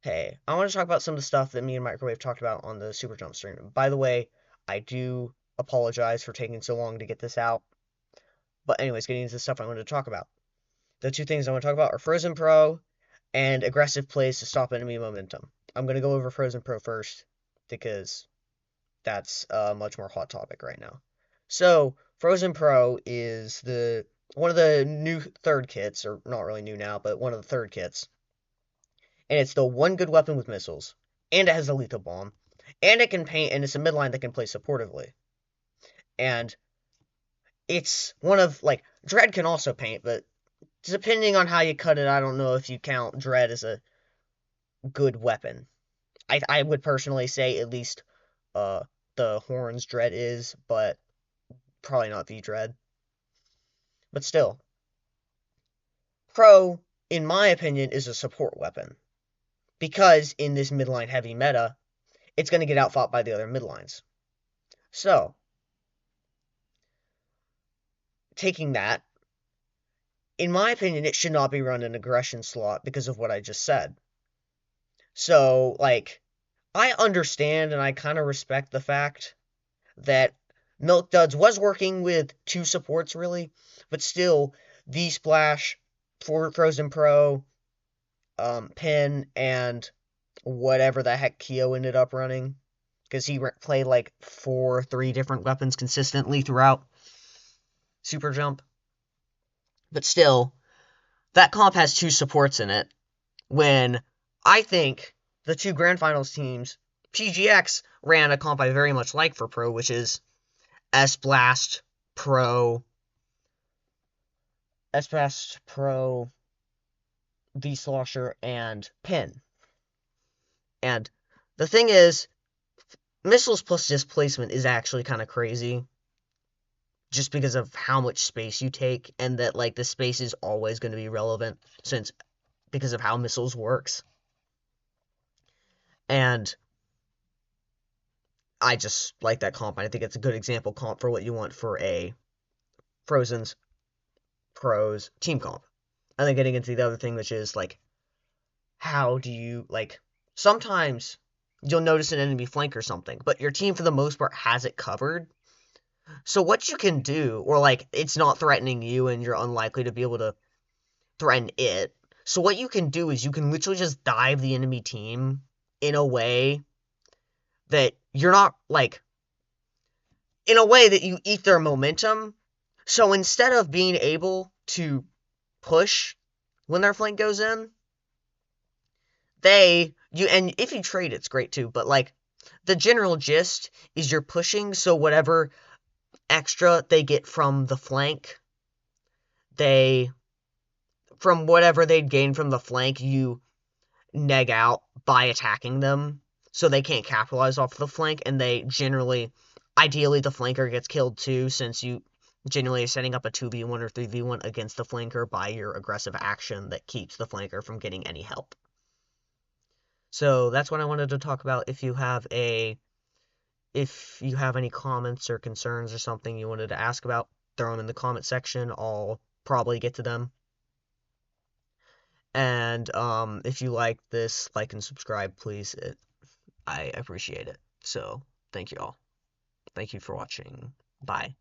Hey, I want to talk about some of the stuff that me and Microwave talked about on the Superjump stream. By the way, I do apologize for taking so long to get this out. But anyways, getting into the stuff I wanted to talk about. The two things I want to talk about are Frozen Pro and aggressive plays to stop enemy momentum. I'm going to go over Frozen Pro first because that's a much more hot topic right now. So, Frozen Pro is the one of the new third kits, or not really new now, but one of the third kits, and it's the one good weapon with missiles, and it has a lethal bomb, and it can paint, and it's a midline that can play supportively. And it's one of, like, Dread can also paint, but depending on how you cut it, I don't know if you count Dread as a good weapon. I would personally say at least uh the Horns Dread is, but probably not the Dread. But still, Pro, in my opinion, is a support weapon. Because in this midline heavy meta, it's going to get outfought by the other midlines. So, taking that, in my opinion, it should not be run in aggression slot because of what I just said. So, like, I understand and I kind of respect the fact that Milk Duds was working with two supports, really, but still, V Splash, for Frozen Pro, Pin, and whatever the heck Kyo ended up running, because he played like 3 different weapons consistently throughout Superjump. But still, that comp has two supports in it, when I think the two Grand Finals teams, PGX ran a comp I very much like for Pro, which is S-Blast Pro, S-Blast Pro, V-Slosher, and Pin. And the thing is, missiles plus displacement is actually kind of crazy, just because of how much space you take, and that, like, the space is always going to be relevant, because of how missiles works. And I just like that comp. I think it's a good example comp for what you want for a Frozen's Pros team comp. And then getting into the other thing, which is, like, how do you, like, sometimes you'll notice an enemy flank or something, but your team for the most part has it covered. So what you can do, or, like, it's not threatening you and you're unlikely to be able to threaten it. So what you can do is you can literally just dive the enemy team in a way that you're not, like, in a way that you eat their momentum. So instead of being able to push when their flank goes in, and if you trade, it's great too, but, like, the general gist is you're pushing, so whatever extra they get from the flank, from whatever they'd gain from the flank, you neg out by attacking them, so they can't capitalize off the flank, and ideally the flanker gets killed too, since you generally are setting up a 2v1 or 3v1 against the flanker by your aggressive action that keeps the flanker from getting any help. So that's what I wanted to talk about. If you have any comments or concerns or something you wanted to ask about, throw them in the comment section. I'll probably get to them. And if you like this, like and subscribe, please. I appreciate it. So thank you all. Thank you for watching. Bye.